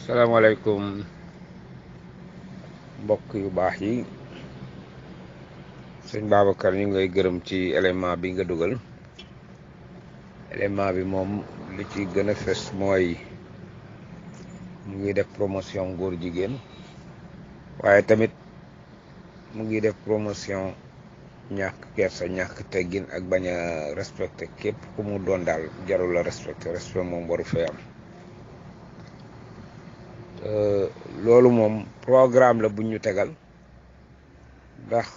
salaamaaleykum mbokk yu baax yi sëñ Babacar ñu ngi lay gërëm ci élément bi nga dugal. Élément bi moom li ci gën a fës mooy mu ngi def promotion góor jigéen, waaye tamit mu ngi def promotion ñàkk kersa ñàkk teggin ak bañ a respecté képp ku mu doon daal jarul la respecté moom waru fee am. loolu moom programme la buñ ñu tegal, ndax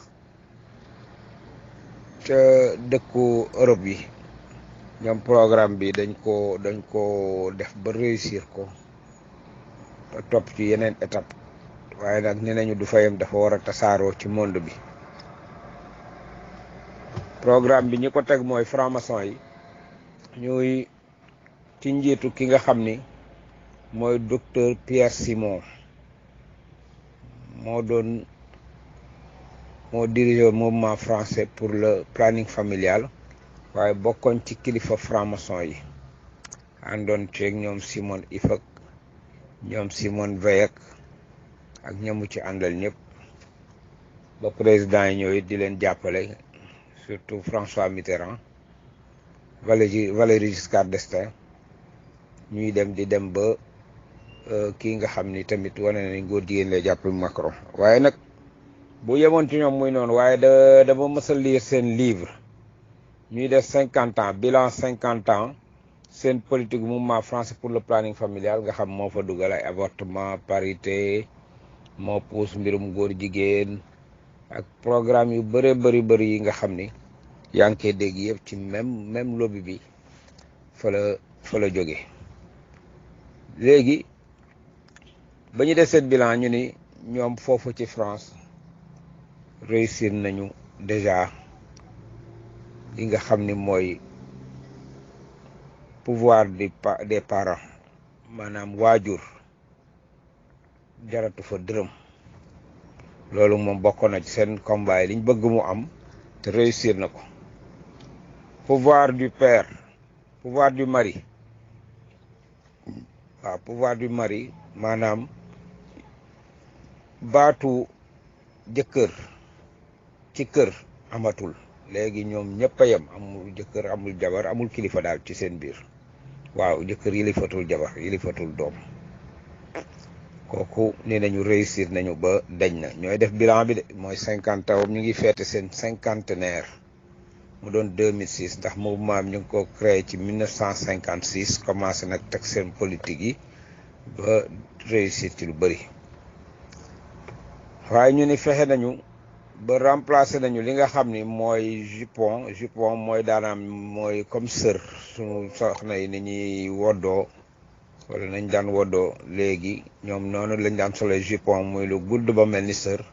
ca dëkku Europe yi ñoom programme bi dañ ko def ba réussir ko te topp ci yeneen étape, waaye nag nee nañu du fayam dafa war a tasaaroo ci monde bi. programme bi ñi ko teg mooy franc-maçon yi, ñuy ci njiitu ki nga xam ni mooy docteur Pierre Simon. moo dirigé mouvement français pour le planning familial, waaye bokkoon ci kilifa franc-maçon yi, àndoon ceeg ñoom Simone Ifak, ñoom Simone Veil ak ñamu ci àndal ñëpp ba président yi ñëw it di leen jàppale, surtout François Mitterrand, Valéry Giscard d'Estaing. ñuy dem di dem ba kii nga xam ni tamit wane nañ góor jigéen lay jàppale Macron. waaye nag bu yemoon ci ñoom muy noonu, waaye dama mës a lire seen livre ñuy def 50 ans bilan 50 ans seen politique mouvement français pour le planning familial, nga xam moo fa dugal ay avortement, parité, moo puus mbirum góor jigéen ak programme yu bëri yi nga xam ni yaa ngi koy dégg yëpp ci même lobby bi fa la jóge. léegi ba ñu def seen bilan ñu ni ñoom foofu ci France réussir nañu déjà li nga xam ni mooy pouvoir des parents, maanaam waajur jaratu fa dërëm. loolu moom bokk na ci seen combat yi liñ bëgg mu am te réussir na ko. pouvoir du père, pouvoir du mari, waaw pouvoir du mari maanaam baatu jëkkër ci kër amatul léegi, ñoom ñëpp a yem, amul jëkkër amul jabar amul kilifa daal ci seen biir. waaw jëkkër yilifatul jabar yilifatul doom. kooku nee nañu réussir nañu ba dañ na. ñooy def bilan bi de mooy 50 ans ñu ngi feete seen cinquantenaire, mu doon 2006, ndax mouvement bi ñu ngi ko créé ci 1956, commencé nag teg seen politique yi ba réussir ci lu bëri. waaye ñu ni fexe nañu ba remplacer nañu li nga xam ni mooy jupon mooy daanaam mooy comme sër suñu soxna yi ni ñuy woddoo wala nañ daan woddoo. léegi ñoom noonu lañ daan solo jupon muy lu gudd ba mel ni sër,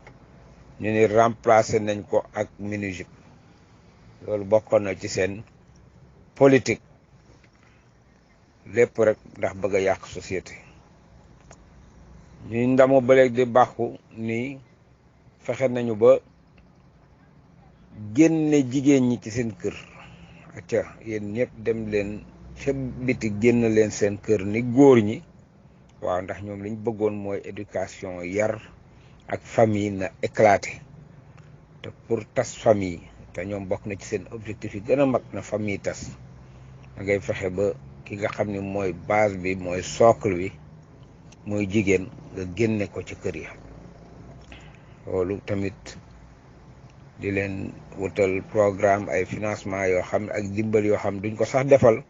ñu ni remplacer nañ ko ak mini jupe. loolu bokkoon na ci seen politique, lépp rek ndax bëgg a yàq société. ñuy ndamu ba léegi di bàkku ni fexe nañu ba génne jigéen ñi ci seen kër. acca yéen ñëpp dem leen ca biti, génn leen seen kër ni góor ñi. waaw ndax ñoom liñ bëggoon mooy éducation, yar ak famille na éclaté. te pour tas famille, te ñoom bokk na ci seen objectif yi gën a mag na famille tas, da ngay fexe ba ki nga xam ni mooy base bi, mooy socle bi, mooy jigéen, nga génne ko ci kër ya. loolu tamit di leen wutal programme, ay financement yoo xam ne ak dimbal yoo xam duñ ko sax defal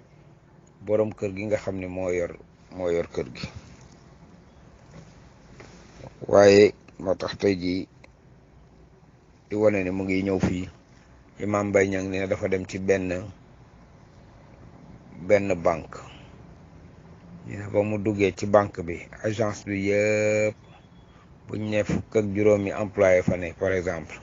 borom kër gi nga xam ne moo yor kër gi. waaye moo tax tey jii di wane ne mu ngi ñëw fii. Imam Mbaye Niang ne dafa dem ci benn banque. ñu ne ba mu duggee ci banque bi, agence bi yëpp buñ ne fukk ak juróomi employé fa ne par exemple,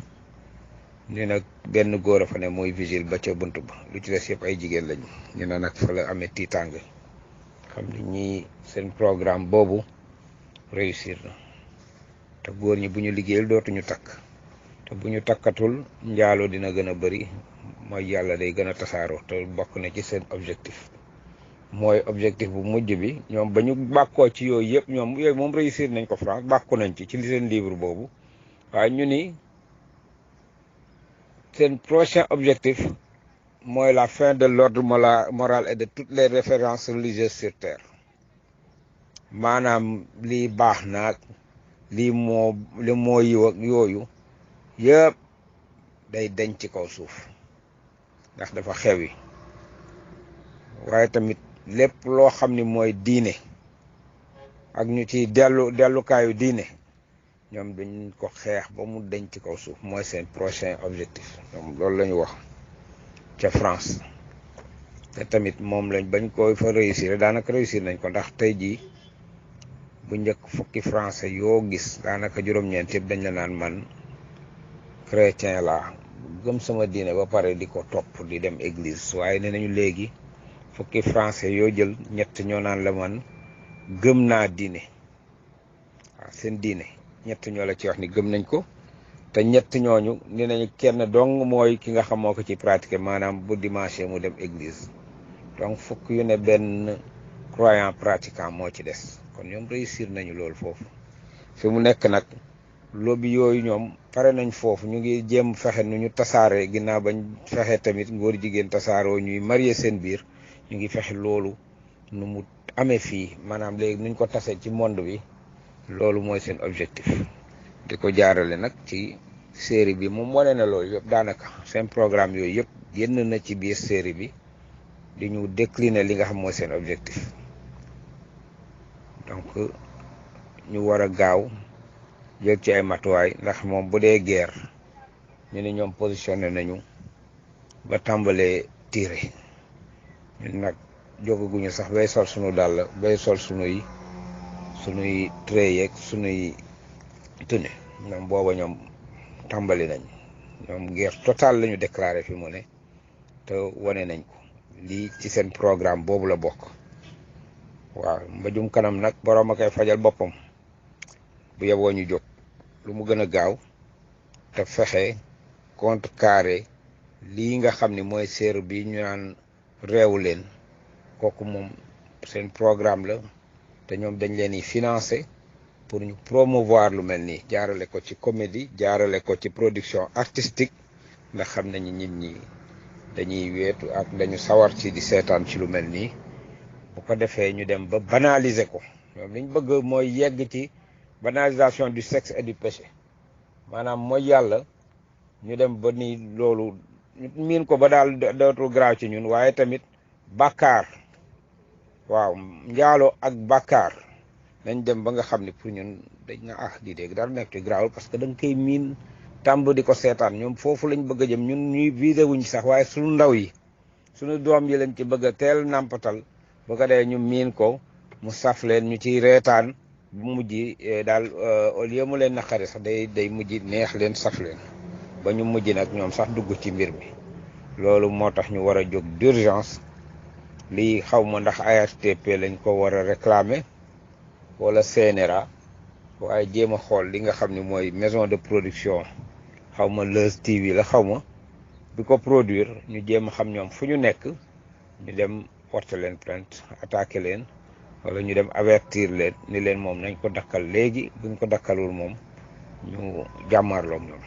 ñu nag benn góor a fa ne muy vigile ba ca bunt ba, lu ci des yëpp ay jigéen lañu. ñu ne nag fa la amee tiitaange, xam ni ñii seen programme boobu réussir na. te góor ñi bu ñu liggéeyal dootuñu takk, te bu ñu takkatul njaaloo dina gën a bëri, mooy yàlla day gën a tasaaroo, te bokk na ci seen objectif. mooy objectif bu mujj bi. ñoom ba ñu bàkkoo ci yooyu yëpp ñoom yooyu moom réussir nañ ko France bàkku nañ ci seen livre boobu. waaye ñu ni seen prochain objectif mooy la fin de l'ordre moral et de toutes les références religieuses sur terre. maanaam lii baax naag lii moo yiw ak yooyu yëpp day deñ ci kaw suuf ndax dafa xewi. waaye tamit lépp loo xam ni mooy diine ak ñu ci dellukaayu diine ñoom dañ ko xeex ba mu deñ ci kaw suuf mooy seen prochain objectif. ñoom loolu la ñu wax ca France te tamit moom lañ bañ koy fa réussir daanaka réussir nañ ko ndax tey jii bu njëkk fukki français yoo gis daanaka juróom-ñeent yëpp dañ la naan man chrétien la gëm sama diine ba pare di ko topp di dem église. waaye nee nañu léegi fukki français yoo jël ñett ñoo naan la man gëm naa diine. waaw seen diine ñett ñoo la ci wax ni gëm nañ ko te ñett ñooñu nee nañu kenn dong mooy ki nga xam moo ko ci pratiquer maanaam bu dimanche mu dem église. donc fukk yu ne benn croyant pratiquant moo ci des. kon ñoom réussir nañu loolu foofu. fi mu nekk nag lobby yooyu ñoom pare nañ foofu ñu ngi jéem fexe nu ñu tasaare ginnaaw bañ fexe tamit ngóor jigéen tasaaroo ñuy marié seen biir. ñu ngi fexe loolu nu mu amee fii maanaam léegi nuñ ko tasee ci monde bi loolu mooy seen objectif. di ko jaarale nag ci série bi moom wane na loolu yëpp daanaka seen programme yooyu yëpp génn na ci biir série bi di ñu décliner li nga xam mooy seen objectif. donc ñu war a gaaw jël ci ay matuwaay ndax moom bu dee guerre ñu ne ñoom positionné nañu ba tàmbalee tirer. ñun nag jógaguñu sax bay sol sunu dàll bay sol sunuy trait yeeg sunuy tenue ñoom booba ñoom tàmbali nañ. ñoom guerre totale la ñu déclaré fi mu ne te wane nañ ko. lii ci seen programme boobu la bokk. waaw mbajum kanam nag borom a koy fajal boppam bu yeboo ñu jóg lu mu gën a gaaw te fexe contrecarrer lii nga xam ni mooy séer bi ñu naan réewu leen. kooku moom seen programme la te ñoom dañ leen di financer pour ñu promouvoir lu mel nii jaarale ko ci comédie jaarale ko ci production artistique ndax xam nañu nit ñi dañuy weetu ak dañu sawar ci di seetaan ci lu mel nii. bu ko defee ñu dem ba banaliser ko. ñoom liñ bëgg mooy yegg ci banalisation du sexe et du péché maanaam mooy yàlla ñu dem ba ni loolu miin ko ba daal dootul graaw ci ñun. waaye tamit bàkkaar waaw njaaloo ak bàkkaar nañ dem ba nga xam ne pour ñun dañ na di dégg dara nekk ci graawul parce que da nga koy miin tàmb di ko seetaan. ñoom foofu lañ bëgg a jëm. ñun ñuy visé wuñ sax waaye suñu ndaw yi suñu doom yi lañ ci bëgg a teel nàmpatal bu ko dee ñu miin ko mu saf leen ñu ciy reetaan bu mujj daal au lieu mu leen naqari sax day mujj neex leen saf leen ba ñu mujj nag ñoom sax dugg ci mbir mi. loolu moo tax ñu war a jóg d'urgence. lii xaw ma ndax ARTP lañ ko war a réclamer wala CNRA waaye jéem a xool li nga xam ni mooy maison de production xaw ma Leuz TV la xaw ma bi ko produire ñu jéem a xam ñoom fu ñu nekk ñu dem porter leen plainte attaquer leen wala ñu dem avertir leen ni leen moom nañ ko dakkal léegi buñ ko dakkalul moom ñu jàmmarloog ñoom.